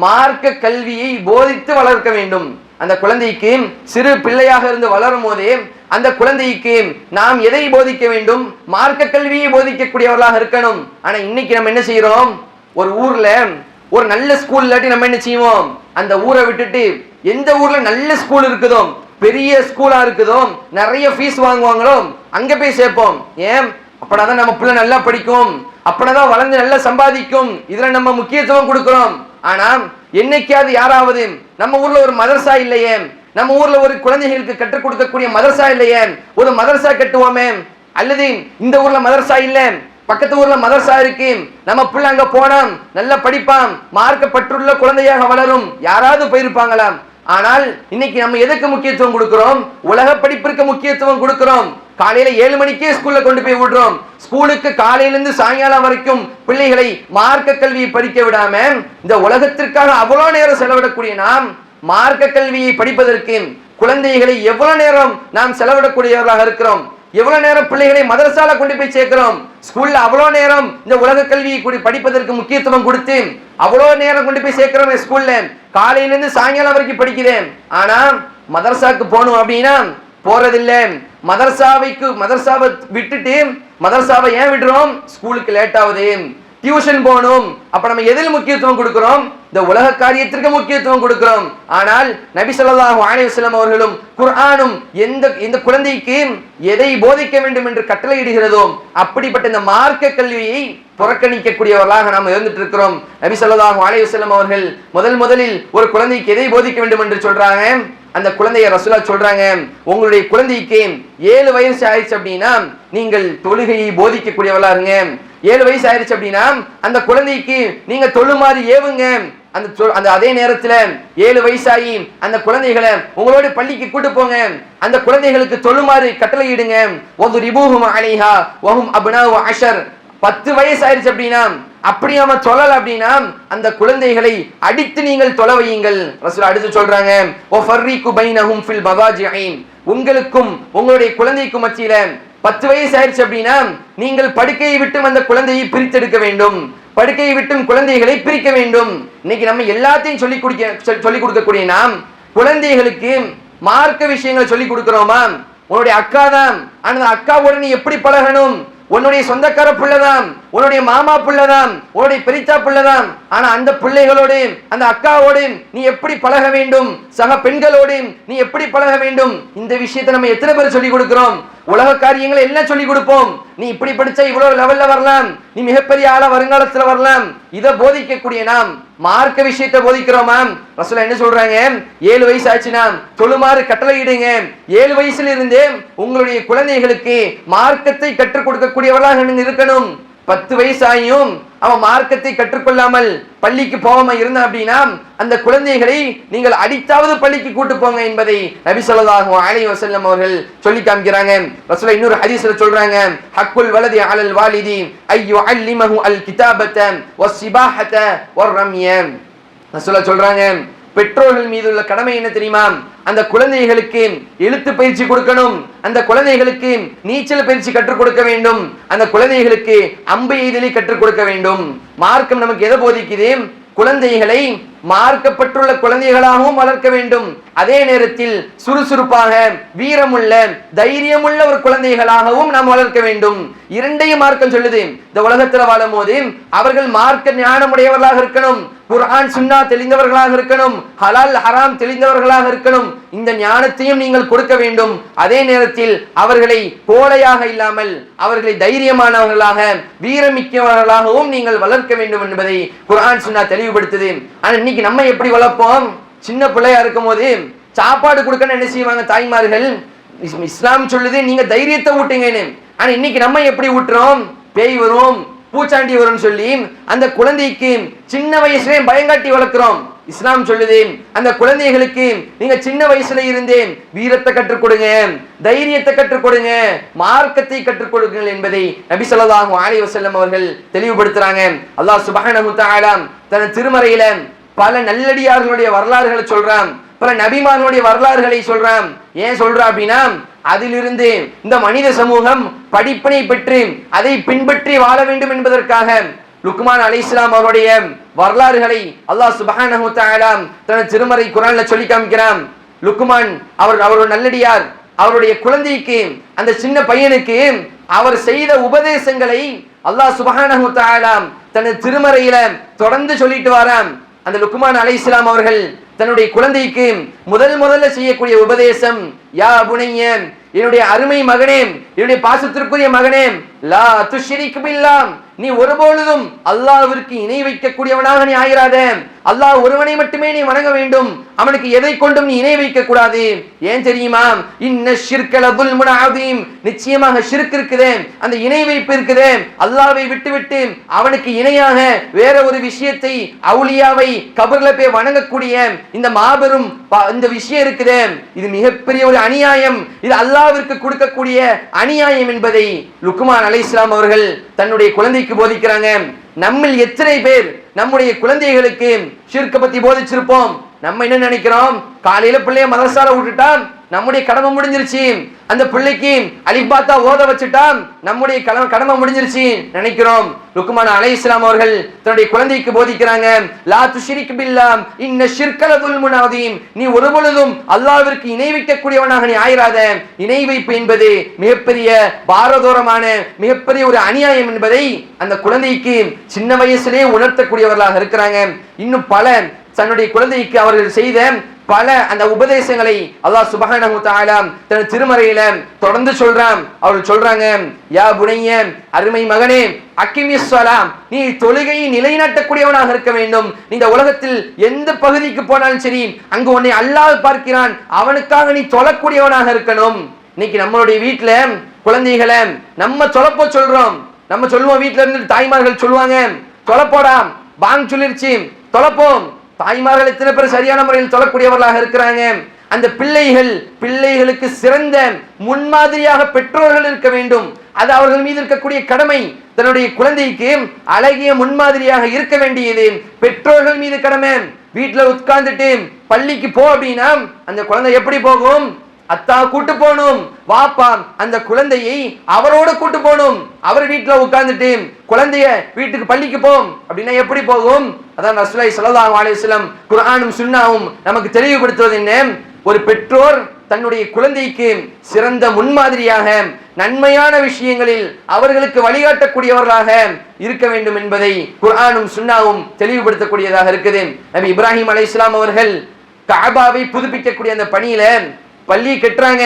மார்க்க கல்வியை போதித்து வளர்க்க வேண்டும். அந்த குழந்தைக்கு சிறு பிள்ளையாக இருந்து வளரும் போதே அந்த குழந்தைக்கு நாம் எதை போதிக்க வேண்டும், மார்க்க கல்வியை போதிக்கக்கூடியவர்களாக இருக்கணும். ஆனா இன்னைக்கு நம்ம என்ன செய்யறோம், ஒரு ஊர்ல ஒரு நல்ல ஸ்கூல் இல்லாட்டி நம்ம என்ன செய்வோம், அந்த ஊரை விட்டுட்டு எந்த ஊர்ல நல்ல ஸ்கூல் இருக்குதோ, பெரிய ஸ்கூலா இருக்குதோ, நிறைய ஃபீஸ் வாங்குவாங்களோ அங்க போய் சேர்ப்போம். ஏன், அப்பதான் நம்ம பிள்ளை நல்லா படிக்கும், அப்பதான் வளர்ந்து நல்லா சம்பாதிக்கும், இதுல நம்ம முக்கியத்துவம் கொடுக்கிறோம். ஆனா என்னைக்காவது யாராவது நம்ம ஊர்ல ஒரு மதரசா இல்லையே, நம்ம ஊர்ல ஒரு குழந்தைகளுக்கு கற்றுக் கொடுக்கக்கூடிய மதரசா இல்லையே, ஒரு மதரசா கட்டுவோமே, அல்லது இந்த ஊர்ல மதரசா இல்ல பக்கத்து ஊர்ல மதரசா இருக்கு, நம்ம பிள்ளை அங்க போனோம் நல்லா படிப்பான், மார்க்கப்பட்டுள்ள குழந்தையாக வளரும், யாராவது போயிருப்பாங்களா? ஆனால் இன்னைக்கு நம்ம எதுக்கு முக்கியத்துவம் கொடுக்கிறோம், உலக படிப்பிற்கு முக்கியத்துவம் கொடுக்கிறோம். காலையில 7 மணிக்கே ஸ்கூல்ல கொண்டு போய் விடுறோம். ஸ்கூலுக்கு காலையிலிருந்து சாயங்காலம் வரைக்கும் பிள்ளைகளை மார்க்க கல்வியை படிக்க விடாம இந்த உலகத்திற்காக அவ்வளவு நேரம் செலவிடக்கூடிய நாம் மார்க்க கல்வியை படிப்பதற்கு குழந்தைகளை எவ்வளவு நேரம் நாம் செலவிடக்கூடியவர்களாக இருக்கிறோம். எவ்வளவு நேரம் பிள்ளைகளை மதரசால கொண்டு போய் சேர்க்கிறோம். ஸ்கூல்ல அவ்வளவு நேரம் இந்த உலக கல்வியை படிப்பதற்கு முக்கியத்துவம் கொடுத்து அவ்வளவு நேரம் கொண்டு போய் சேர்க்கிறோம். ஸ்கூல்ல காலையிலிருந்து சாயங்காலம் வரைக்கும் படிக்கிறேன். ஆனா மதரசாக்கு போகணும் அப்படின்னா போறதில்லை. மதரசாவை விட்டுட்டு மதரசாவை ஏன் விடுறோம், ஸ்கூலுக்கு லேட் ஆகுது, டியூஷன் போகணும். அப்ப நம்ம எதில் முக்கியத்துவம் கொடுக்கிறோம், இந்த உலக காரியத்திற்கு முக்கியத்துவம் கொடுக்கிறோம். ஆனால் நபி ஸல்லல்லாஹு அலைஹி வஸல்லம் அவர்களும் குர்ஆனும் எந்த குழந்தைக்கு எதை போதிக்க வேண்டும் என்று கட்டளையிடுகிறதோ அப்படிப்பட்ட இந்த மார்க்க கல்வியை புறக்கணிக்கக்கூடியவர்களாக நாம் இருந்துட்டு இருக்கிறோம். நபி ஸல்லல்லாஹு அலைஹி வஸல்லம் அவர்கள் முதலில் ஒரு குழந்தைக்கு எதை போதிக்க வேண்டும் என்று சொல்றாங்க. அந்த குழந்தைய ரசூலுல்லாஹ் சொல்றாங்க, உங்களுடைய குழந்தைக்கு 7 வயசு ஆயிடுச்சு அப்படின்னா நீங்கள் தொழுகையை போதிக்கக்கூடியவர்களா இருங்க. 7 வயசு ஆயிடுச்சு அப்படின்னா அந்த குழந்தைக்கு நீங்க தொழுமாறு ஏவுங்க. அந்த அதே நேரத்துல 7 வயசாகி அந்த குழந்தைகளை உங்களோட பள்ளிக்கு கூட்டு போங்க. அந்த குழந்தைகளுக்கு தொழுமாறு கட்டளையிடுங்க. வதுரிபூஹும் அலைஹா வஹும் அப்னாஉ 10. 10 வயசு ஆயிடுச்சு அப்படின்னா அப்படி அவன் தொழல அப்படின்னா அந்த குழந்தைகளை அடித்து நீங்கள் தொலை வையுங்கள். ரசூல் அடுத்து சொல்றாங்க, வஃபர்ரிகு பைனஹும் ஃபில் மவாஜிஇன், உங்களுக்கும் உங்களுடைய குழந்தைக்கும் மத்தியில 10 வயசு ஆயிடுச்சு அப்படின்னா நீங்கள் படுக்கையை விட்டும் அந்த குழந்தையை பிரித்தெடுக்க வேண்டும், படுக்கையை விட்டும் குழந்தைகளை பிரிக்க வேண்டும். இன்னைக்கு நம்ம எல்லாத்தையும் சொல்லிக் கொடுக்கக்கூடிய நாம் குழந்தைகளுக்கு மார்க்க விஷயங்களை சொல்லிக் கொடுக்கிறோமா? உன்னுடைய அக்கா தான், அந்த அக்காவோட நீ எப்படி பழகணும், உன்னுடைய சொந்தக்கார பிள்ளைதான், உன்னுடைய மாமா பிள்ளைதான், உன்னுடைய பெரித்தா பிள்ளைதான், ஆனா அந்த பிள்ளைகளோடு அந்த அக்காவோடு நீ எப்படி பழக வேண்டும், சக பெண்களோடு நீ எப்படி பழக வேண்டும், இந்த விஷயத்தை நம்ம எத்தனை பேர் சொல்லிக் கொடுக்கிறோம்? உலக காரியங்களை எல்லாம் சொல்லிக் கொடுப்போம். நீ இப்படி படிச்சா இவ்வளவு லெவல்ல வரலாம், நீ மிகப்பெரிய ஆளா வருங்காலத்துல வரலாம், இதை போதிக்கக்கூடிய நாம் மார்க்க விஷயத்தை போதிக்கிறோமா? ரசூலுல்லாஹ் என்ன சொல்றாங்க, 7 வயசு ஆச்சுன்னா தொழுமாறு கட்டளையிடுங்க. 7 வயசுல இருந்தே உங்களுடைய குழந்தைகளுக்கு மார்க்கத்தை கற்றுக் கொடுக்கக்கூடியவர்களாக இருக்கணும். 10 வயசாயும் அவன் மார்க்கத்தை கற்றுக்கொள்ளாமல் பள்ளிக்கு போகாம இருந்தான் அப்படின்னா அந்த குழந்தைகளை நீங்கள் அடித்தாவது பள்ளிக்கு கூட்டு போங்க என்பதை நபி ஸல்லல்லாஹு அலைஹி வஸல்லம் அவர்கள் சொல்லி காமிக்கிறாங்க. ரசூலுல்லாஹ் இன்னொரு ஹதீஸ்ல சொல்றாங்க, ஹக்குல் வலதி அலல் வாலிதி ஐயு அல்லிமஹு அல் கிதாபத வஸ்ஸிபாஹத வர்ரமிய. ரசூலுல்லாஹ் சொல்றாங்க, பெற்றோர்கள் மீது உள்ள கடமை என்ன தெரியுமா? அந்த குழந்தைகளுக்கு எழுத்து பயிற்சி கொடுக்கணும், அந்த குழந்தைகளுக்கு நீச்சல் பயிற்சி கற்றுக் கொடுக்க வேண்டும், அந்த குழந்தைகளுக்கு அம்பு எய்தலை கற்றுக் கொடுக்க வேண்டும். மார்க்கம் நமக்கு எதை போதிக்குது? குழந்தைகளை மார்க்கப்பட்டுள்ள குழந்தைகளாகவும் வளர்க்க வேண்டும். அதே நேரத்தில் சுறுசுறுப்பாக வீரமுள்ள தைரியமுள்ள ஒரு குழந்தைகளாகவும் நாம் வளர்க்க வேண்டும். இரண்டையும் மார்க்கம் சொல்லுது. இந்த உலகத்தில் வாழும் போது அவர்கள் மார்க்க ஞானமுடையவர்களாக இருக்கணும், குர்ஆன் சுன்னா தெளிந்தவர்களாக இருக்கணும், ஹலால் ஹராம் தெளிந்தவர்களாக இருக்கணும். இந்த ஞானத்தையும் நீங்கள் கொடுக்க வேண்டும். அதே நேரத்தில் அவர்களை கோழையாக இல்லாமல் அவர்களை தைரியமானவர்களாக வீரமிக்கவர்களாகவும் நீங்கள் வளர்க்க வேண்டும் என்பதை குர்ஆன் சுன்னா தெளிவுபடுத்துது. ஆனா இன்னைக்கு நம்ம எப்படி வளர்ப்போம்? சின்ன பிள்ளையா இருக்கும் போது சாப்பாடு கொடுக்கணும் என்ன செய்வாங்க தாய்மார்கள்? இஸ்லாம் சொல்லுது நீங்க தைரியத்தை ஊட்டுங்கன்னு. ஆனா இன்னைக்கு நம்ம எப்படி ஊட்டுறோம்? பேய் வரும், பூச்சாண்டி வரும்னு சொல்லி அந்த குழந்தைக்கு சின்ன வயசுல பயங்காட்டி வளர்க்கிறோம். இஸ்லாம் சொல்லுது அந்த குழந்தைகளுக்கு நீங்க சின்ன வயசுல இருந்தே வீரத்தை கற்றுக் கொடுங்க, தைரியத்தை கற்றுக் கொடுங்க, மார்க்கத்தை கற்றுக் கொடுங்கள் என்பதை நபி ஸல்லல்லாஹு அலைஹி வஸல்லம் அவர்கள் தெளிவுபடுத்துறாங்க. அல்லாஹ் சுப்ஹானஹு வ தஆலா தன் திருமறையில பல நல்லடியார்களுடைய வரலாறுகளை சொல்றான், பல நபிமார்களுடைய வரலாறுகளை சொல்றான். ஏன் சொல்றா அப்படின்னா அதிலிருந்து இந்த மனித சமூகம் படிப்பினை பெற்று அதை பின்பற்றி வாழ வேண்டும் என்பதற்காக. லுக்மான் அலைஹிஸ்ஸலாம் அவருடைய வரலாறுகளை அல்லாஹ் சுப்ஹானஹு வ தஆலா தன் திருமறை குர்ஆன்ல சொல்லி காமிக்கிறான். லுக்மான் அவர் நல்லடியார், அவருடைய குழந்தைக்கு அந்த சின்ன பையனுக்கு அவர் செய்த உபதேசங்களை அல்லாஹ் சுப்ஹானஹு வ தஆலா தன் திருமறையில தொடர்ந்து சொல்லிட்டு வரான். அந்த லுக்மான் அலைஹிஸ்ஸலாம் அவர்கள் தன்னுடைய குழந்தைக்கு முதல்ல செய்யக்கூடிய உபதேசம், யா புனைய, என்னுடைய அருமை மகனே, என்னுடைய பாசத்திற்குரிய மகனே, லா துஷ்ரிக் பில்லாஹ், நீ ஒருபொழுதும் அல்லாஹ்விற்கு இணை வைக்கக்கூடியவனாக நீ ஆயிராத. அல்லாஹ் ஒருவனை மட்டுமே நீ வணங்க வேண்டும், அவனுக்கு எதை கொண்டும் நீ இணை வைக்க கூடாது. ஏன் தெரியுமா? இன்ன ஷிர்க லதுல்முன் அதீம், நிச்சயமாக ஷிர்க் இருக்குதே, அந்த இணை வைப்பு இருக்குதே, அல்லாஹ்வை விட்டுவிட்டு அவனுக்கு இணையாக வேற ஒரு விஷயத்தை, அவுலியாவை கபர்ல போய் வணங்கக்கூடிய இந்த மாபெரும் இந்த விஷயம் இருக்குதே, இது மிகப்பெரிய ஒரு அநியாயம், இது அல்லாஹ்விற்கு கொடுக்கக்கூடிய அநியாயம் என்பதை லுக்மான் அலைஹிஸ்ஸலாம் அவர்கள் தன்னுடைய குழந்தைக்கு போதிக்கிறாங்க. நம்மில் எத்தனை பேர் நம்முடைய குழந்தைகளுக்கு ஷிர்க்க பத்தி போதிச்சிருப்போம்? நம்ம என்ன நினைக்கிறோம்? காலையில பிள்ளைய மதரசால விட்டுட்டா நம்முடைய கடமை முடிஞ்சிருச்சு, அந்த பிள்ளைக்கு அலிஃபாத்தா ஓத வச்சுட்டா நம்முடைய கடமை முடிஞ்சிருச்சு நினைக்கிறோம். லுக்மான் அலைஹிஸ்ஸலாம் அவர்கள் தன்னுடைய குழந்தைக்கு போதிக்கிறாங்க, லா துஷ்ரிக் பில்லாஹ் இன்ன ஷிர்க லதுல்முன் அதீம், நீ ஒருபொழுதும் அல்லாஹ்விற்கு இணை வைக்கக்கூடியவனாக நீ ஆயிராத. இணை வைப்பு என்பது மிகப்பெரிய பாரதூரமான மிகப்பெரிய ஒரு அநியாயம் என்பதை அந்த குழந்தைக்கு சின்ன வயசுலேயே உணர்த்தக்கூடியவர்களாக இருக்கிறாங்க. இன்னும் பல தன்னுடைய குழந்தைக்கு அவர்கள் செய்த பல அந்த உபதேசங்களை அல்லாஹ் சுப்ஹானஹு வ தஆலா தன் திருமறையில தொடர்ந்து சொல்றான். அவர்கள் சொல்றாங்க, யா புனைய, அருமை மகனே, அக்கிமிஸ் ஸலாம், நீ தொழுகையை நிலைநாட்டக்கூடியவனாக இருக்க வேண்டும். நீ இந்த உலகத்தில் எந்த பகுதிக்கு போனாலும் சரி, அங்கு உன்னை அல்லாஹ் பார்க்கிறான், அவனுக்காக நீ தொழக்கூடியவனாக இருக்கணும். இன்னைக்கு நம்மளுடைய வீட்டுல குழந்தைகளை நம்ம தொலைப்போ சொல்றோம். நம்ம சொல்லுவோம், வீட்டுல இருந்து தாய்மார்கள் சொல்லுவாங்க, தொலைப்போடாம், பாங் சொல்லிருச்சு, தொலைப்போம். தாய்மார்கள் எத்தனை பேர் சரியான முறையில் தொழக்கூடியவர்களாக இருக்கிறாங்க? அந்த பிள்ளைகளுக்கு சிறந்த முன்மாதிரியாக பெற்றோர்கள் இருக்க வேண்டும். அது அவர்கள் மீது இருக்கக்கூடிய கடமை. தன்னுடைய குழந்தைக்கு அழகிய முன்மாதிரியாக இருக்க வேண்டியது பெற்றோர்கள் மீது கடமை. வீட்டுல உட்கார்ந்துட்டு பள்ளிக்கு போ அப்படின்னா அந்த குழந்தை எப்படி போகும்? அத்தா கூட்டு போகணும், வாப்பா அந்த குழந்தையை அவரோட கூட்டு போகணும். அவர் வீட்டுல உட்கார்ந்துட்டு குழந்தைய வீட்டுக்கு பள்ளிக்கு போம் அப்படின்னா எப்படி போகும்? அதான் ரசூலுல்லாஹி ஸல்லல்லாஹு அலைஹி வஸல்லம் குர்ஆனும் சுன்னாவும் நமக்கு தெளிவுபடுத்துவது என்ன? ஒரு பெற்றோர் தன்னுடைய குழந்தைக்கு சிறந்த முன்மாதிரியாக நன்மையான விஷயங்களில் அவர்களுக்கு வழிகாட்டக்கூடியவர்களாக இருக்க வேண்டும் என்பதை குர்ஆனும் சுன்னாவும் தெளிவுபடுத்தக்கூடியதாக இருக்குது. நபி இப்ராஹிம் அலைஹிஸ்ஸலாம் அவர்கள் கஅபாவை புதுப்பிக்கக்கூடிய அந்த பணியில பள்ளி கட்டுறாங்க,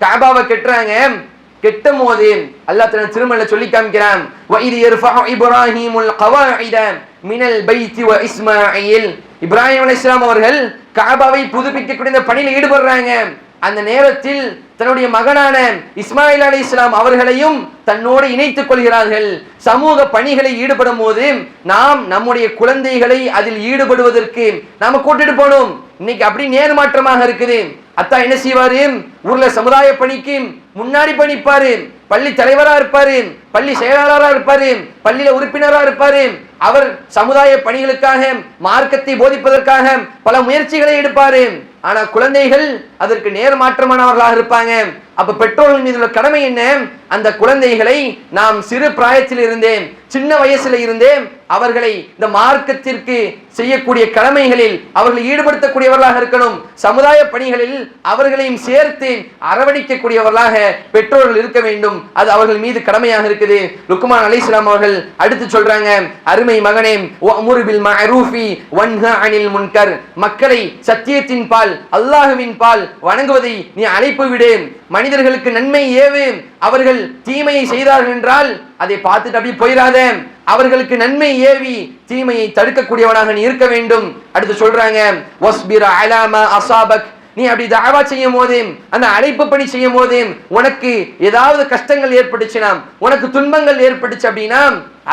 கஅபாவை கட்டுறாங்க. கெட்டும் போது அல்லாஹ் தன் திருமறையில சொல்லி காமிக்கிறான், வஇத் யர்ஃபஉ இப்ராஹீமுல் கவாயித மினல் பைத்தி வ இஸ்மாயில். இப்ராஹிம் அலைஹிஸ்ஸலாம் அவர்கள் கஅபாவை புதுப்பிக்கக்கூடிய இந்த பணியில் ஈடுபடுறாங்க. அந்த நேரத்தில் தன்னுடைய மகனான இஸ்மாயில் அலைஹிஸ்ஸலாம் அவர்களையும் தன்னோடு இணைத்துக் கொள்கிறார்கள். சமூக பணிகளை ஈடுபடும் போது நாம் நம்முடைய குழந்தைகளை அதில் ஈடுபடுவதற்கு நாம கூட்டிட்டு போகணும். இன்னைக்கு அப்படி நேர்மாற்றமாக இருக்குது. அத்தா என்ன செய்வாரு? ஊர்ல சமுதாய பணிக்கு முன்னாடி பணிப்பாரு, பள்ளி தலைவரா இருப்பாரு, பள்ளி செயலாளரா இருப்பாரு, பள்ளியில உறுப்பினரா இருப்பாரு. அவர் சமுதாய பணிகளுக்காக மார்க்கத்தை போதிப்பதற்காக பல முயற்சிகளை எடுப்பாரு. ஆனா குழந்தைகள் அதற்கு நேர்மாற்றமானவர்களாக இருப்பாங்க. அப்ப பெற்றோர்கள் மீது உள்ள கடமை என்ன? அந்த குழந்தைகளை நாம் சிறு பிராயத்தில் இருந்தே, சின்ன வயசுல இருந்தே அவர்களை இந்த மார்க்கத்திற்கு செய்யக்கூடிய கடமைகளில் அவர்களை ஈடுபடுத்தக்கூடியவர்களாக இருக்கணும். சமுதாய பணிகளில் அவர்களையும் சேர்த்து அரவணைக்கக்கூடியவர்களாக பெற்றோர்கள் இருக்க வேண்டும். அது அவர்கள் மீது கடமையாக இருக்குது. லுக்மான் அலைஹிஸ்ஸலாம் அவர்கள் அடுத்து சொல்றாங்க, அருமை மகனே, வஅமுர் பில் மஅரூஃபி வன்ஹ அனில் முன்கர், மக்களை சத்தியத்தின் பால், அல்லாஹ்வின் பால் வணங்குவதை நீ அழைப்பு விடு. மனிதர்களுக்கு நன்மை ஏவு. அவர்கள் தீமையை செய்தார்கள் என்றால் அதை பார்த்துட்டு அப்படி போயிடாத. அவர்களுக்கு நன்மை ஏவி தீமையை தடுக்கக்கூடியவனாக நீ இருக்க வேண்டும். அடுத்து சொல்றாங்க, வஸ்பிர் அலா மா அஸாபக், நீ அப்படி தஅவா செய்யும் போதே, அந்த அழைப்பு பணி செய்யும் போதே உனக்கு ஏதாவது கஷ்டங்கள் ஏற்பட்டுச்சுனா, உனக்கு துன்பங்கள் ஏற்பட்டுச்சு அப்படின்னா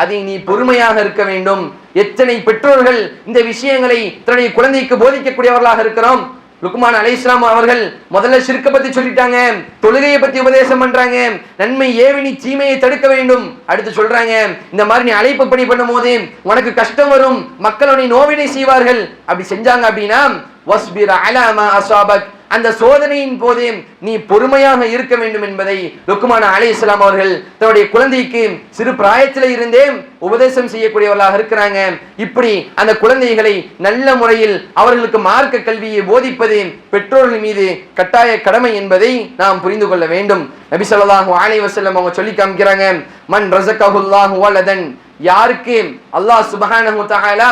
அதை நீ பொறுமையாக இருக்க வேண்டும். எத்தனை பெற்றோர்கள் இந்த விஷயங்களை தன்னுடைய குழந்தைக்கு போதிக்கக்கூடியவர்களாக இருக்கிறோம். லுக்மான் அலைஹிஸ்ஸலாம் அவர்கள் முதல்ல ஷிர்க்க பத்தி சொல்லிட்டாங்க, தொழுகையை பத்தி உபதேசம் பண்றாங்க, நன்மை ஏவினி தீமையை தடுக்க வேண்டும். அடுத்து சொல்றாங்க, இந்த மாதிரி நீ அழைப்பு பணி பண்ணும் போது உனக்கு கஷ்டம் வரும், மக்கள் உன்னை நோவினை செய்வார்கள். அப்படி செஞ்சாங்க அப்படின்னா வஸ்பிர் அலா மா அஸாபக், அந்த சோதனையின் போதே நீ பொறுமையாக இருக்க வேண்டும் என்பதை லுக்மான் அலைஹிஸ்ஸலாம் அவர்கள் தன்னுடைய குழந்தைக்கு சிறு பிராயத்தில இருந்தே உபதேசம் செய்யக்கூடியவர்களாக இருக்கிறாங்க. இப்படி அந்த குழந்தைகளை நல்ல முறையில் அவர்களுக்கு மார்க்க கல்வியை போதிப்பது பெற்றோர்கள் மீது கட்டாய கடமை என்பதை நாம் புரிந்து கொள்ள வேண்டும். நபி ஸல்லல்லாஹு அலைஹி வஸல்லம் அவங்க சொல்லி காமிக்கிறாங்க, மன் ரஸகஹுல்லாஹு வலதன், யாருக்கு அல்லாஹ் சுப்ஹானஹு வ தஆலா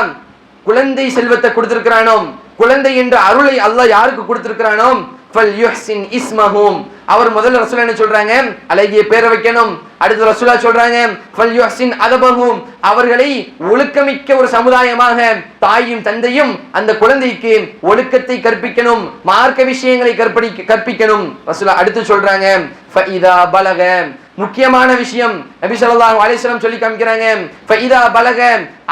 குழந்தை செல்வத்தை கொடுத்திருக்கிறானோ, குழந்தை என்ற அருளை அல்லாஹ் யாருக்கு கொடுத்திருக்கிறானோ, ஃபல்யுஹ்சின் இஸ்மஹும், அவர் முதல்ல ரசூலா என்ன சொல்றாங்க, அழகிய பேரை வைக்கணும். அடுத்து ரசூலா சொல்றாங்க, ஃபல்யுஹ்சின் அதபஹும், அவர்களை ஒழுக்கமிக்க ஒரு சமுதாயமாக தாயும் தந்தையும் அந்த குழந்தைக்கு ஒழுக்கத்தை கற்பிக்கணும், மார்க்க விஷயங்களை கற்பிக்கணும். ரசூலா அடுத்து சொல்றாங்க, ஃபஇதா பலக, முக்கியமான விஷயம் நபி ஸல்லல்லாஹு அலைஹி வஸல்லம் சொல்லி காமிக்கிறாங்க, ஃபஇதா பலக,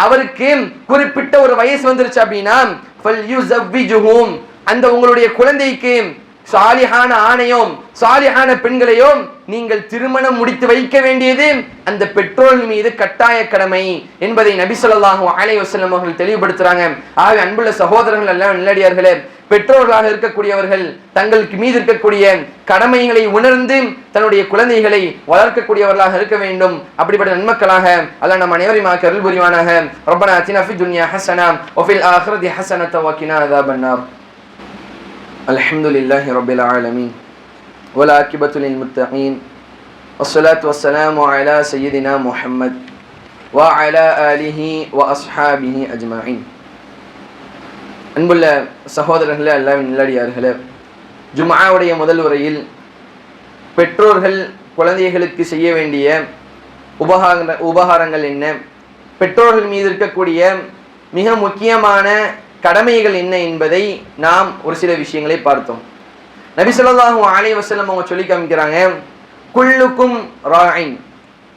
அவருக்கு குறிப்பிட்ட ஒரு வயசு வந்துருச்சு அப்படின்னா ஃபல்யுஸவ்விஜுஹும், அந்த உங்களுடைய குழந்தைக்கு சாலிஹான ஆணையும் சாலிஹான பெண்களையும் நீங்கள் திருமணம் முடித்து வைக்க வேண்டியது அந்த பெற்றோர்கள் மீது கட்டாய கடமை என்பதை நபி ஸல்லல்லாஹு அலைஹி வஸல்லம் அவர்கள் தெளிவுபடுத்துறாங்க. ஆகவே அன்புள்ள சகோதரர்கள் எல்லாம் நல்லடியார்களே, பெற்றோர்களாக இருக்கக்கூடியவர்கள் தங்களுக்கு மீது இருக்கக்கூடிய கடமைகளை உணர்ந்து தன்னுடைய குழந்தைகளை வளர்க்கக்கூடியவர்களாக இருக்க வேண்டும். அப்படிப்பட்ட நன்மக்களாக அல்லாஹ் நம் அனைவரையும் அருள் புரிவானாக. ரப்பனா அத்தினா ஃபித் துன்யா ஹஸனா வ ஃபில் ஆখিরাতি ஹஸனத்தன் வ கினா அஸாபன்னார். அல்ஹம்துலில்லாஹி ரப்பில் ஆலமீன் வல் ஆகிபத்து லில் முத்தகீன் வஸ்ஸலாத்து வஸ்ஸலாமு அலா சய்யிதினா முஹம்மத் வ அலா ஆலிஹி வ அஸ்ஹாபிஹி அஜ்மஈன். அன்புள்ள சகோதரர்களே, அல்லாஹ்வின் நல்லடியார்களே, ஜும்ஆவுடைய முதல் உரையில் பெற்றோர்கள் குழந்தைகளுக்கு செய்ய வேண்டிய உபகாரங்கள் என்ன, பெற்றோர்கள் மீது இருக்கக்கூடிய மிக முக்கியமான கடமைகள் என்ன என்பதை நாம் ஒரு சில விஷயங்களை பார்த்தோம். நபி ஸல்லல்லாஹு அலைஹி வஸல்லம் அவங்க சொல்லி காமிக்கிறாங்க, குல்லுக்கும் ராயின்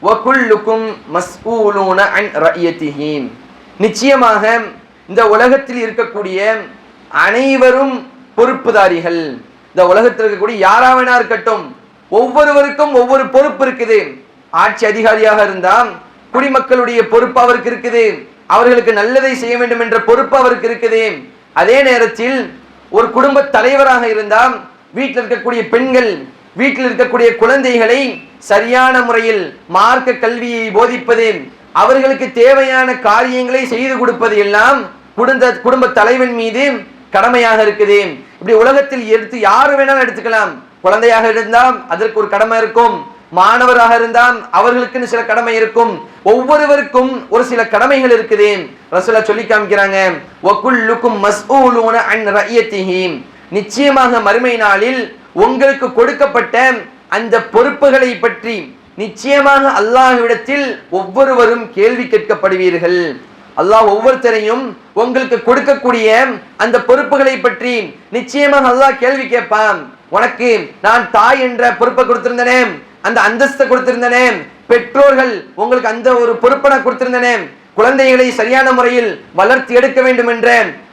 வ குல்லுக்கும் மஸ்ஊலூன அன் ரஅயதிஹி, நிச்சயமாக இந்த உலகத்தில் இருக்கக்கூடிய அனைவரும் பொறுப்புதாரிகள். இந்த உலகத்தில் இருக்கக்கூடிய யாராவனா இருக்கட்டும், ஒவ்வொருவருக்கும் ஒவ்வொரு பொறுப்பு இருக்குது. ஆட்சி அதிகாரியாக இருந்தால் குடிமக்களுடைய பொறுப்பு அவருக்கு இருக்குது, அவர்களுக்கு நல்லதை செய்ய வேண்டும் என்ற பொறுப்பு அவருக்கு இருக்குது. அதே நேரத்தில் ஒரு குடும்ப தலைவராக இருந்தால் வீட்டில் இருக்கக்கூடிய பெண்கள், வீட்டில் இருக்கக்கூடிய குழந்தைகளை சரியான முறையில் மார்க்க கல்வியை போதிப்பது, அவர்களுக்கு தேவையான காரியங்களை செய்து கொடுப்பது எல்லாம் குடும்ப தலைவன் மீது கடமையாக இருக்குது. இப்படி உலகத்தில் எடுத்து யாரு வேணாலும் எடுத்துக்கலாம். குழந்தையாக இருந்தால் அதற்கு ஒரு கடமை இருக்கும், மாணவராக இருந்தால் அவர்களுக்கு சில கடமை இருக்கும், ஒவ்வொருவருக்கும் ஒரு சில கடமைகள் இருக்குது. ரசூலுல்லாஹ் சொல்லி காமிக்கிறாங்க, வகுல்லுக்கும் மஸ்ஊலூன அன் ரஅயதிஹி, நிச்சயமாக மறுமை நாளில் உங்களுக்கு கொடுக்கப்பட்ட அந்த பொறுப்புகளை பற்றி நிச்சயமாக அல்லாஹ்விடத்தில் ஒவ்வொருவரும் கேள்வி கேட்கப்படுவீர்கள். அல்லாஹ் ஒவ்வொருத்தரையும் உங்களுக்கு கொடுக்கக்கூடிய அந்த பொறுப்புகளை பற்றி நிச்சயமாக அல்லாஹ் கேள்வி கேட்பான். உனக்கு நான் தாய் என்ற பொறுப்பை கொடுத்திருந்தனே, அந்த அந்தஸ்தை கொடுத்திருந்தனே, பெற்றோர்கள் உங்களுக்கு அந்த ஒரு பொறுப்பை நான் கொடுத்திருந்தனே, குழந்தைகளை சரியான முறையில் வளர்த்து எடுக்க வேண்டும் என்ற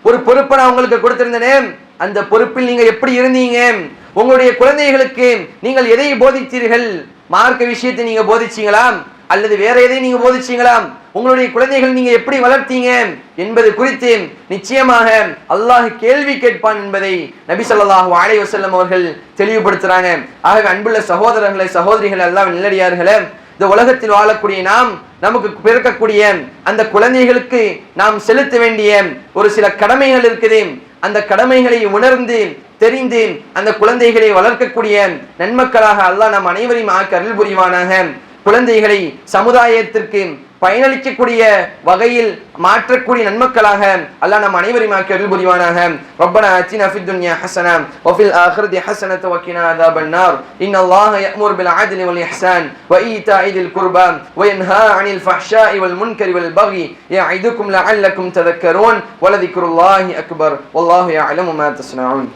ஒரு பொறுப்பை நான் உங்களுக்கு கொடுத்திருந்தனே, அந்த பொறுப்பில் நீங்க எப்படி இருந்தீங்க, உங்களுடைய குழந்தைகளுக்கு நீங்கள் எதை போதித்தீர்கள், மார்க்க விஷயத்தை நீங்க போதிச்சீங்களா அல்லது வேற எதை நீங்க போதிச்சீங்களா, உங்களுடைய குழந்தைகள் நீங்க எப்படி வளர்த்தீங்க என்பது குறித்து நிச்சயமாக அல்லாஹ் கேள்வி கேட்பான் என்பதை நபி ஸல்லல்லாஹு அலைஹி வஸல்லம் அவர்கள் தெளிவுபடுத்துறாங்க. ஆகவே அன்புள்ள சகோதரர்களே, சகோதரிகள், அல்லாஹ்வின் நல்லடியார்களே, இந்த உலகத்தில் வாழக்கூடிய நாம், நமக்கு பிறக்கக்கூடிய அந்த குழந்தைகளுக்கு நாம் செலுத்த வேண்டிய ஒரு சில கடமைகள் இருக்குது. அந்த கடமைகளை உணர்ந்து தெரிந்து அந்த குழந்தைகளை வளர்க்கக்கூடிய நன்மக்களாக அல்லாஹ் நம் அனைவரையும் ஆக்க அருள் புரிவானாக. குழந்தைகளை சமுதாயத்திற்கு பயனளிக்கக்கூடிய வகையில் மாற்றக்கூடிய நன்மக்களாக அல்லாஹ் நம் அனைவரையும் ஆக்கி அருள் புரிவானாக. ரப்பனா ஆத்தினா ஃபித் துன்யா ஹஸனா வ ஃபில் ஆখিরাতি ஹஸனத வ கினா அஸாபன் நார். இன்னல்லாஹ யஅமுரு பில் அத்லி வல் இஹ்சான் வ ஈதாஇ தில் குர்பா வ யன்ஹா அனில் ஃபஹ்ஷாஇ வல் முன்கரி வல் பகி யஇதுக்கும் லஅல்லக்கும் ததக்கரூன் வ லذிக்ருல்லாஹி அக்பர் வல்லாஹு யஅலமு மா தஸ்னஊன்.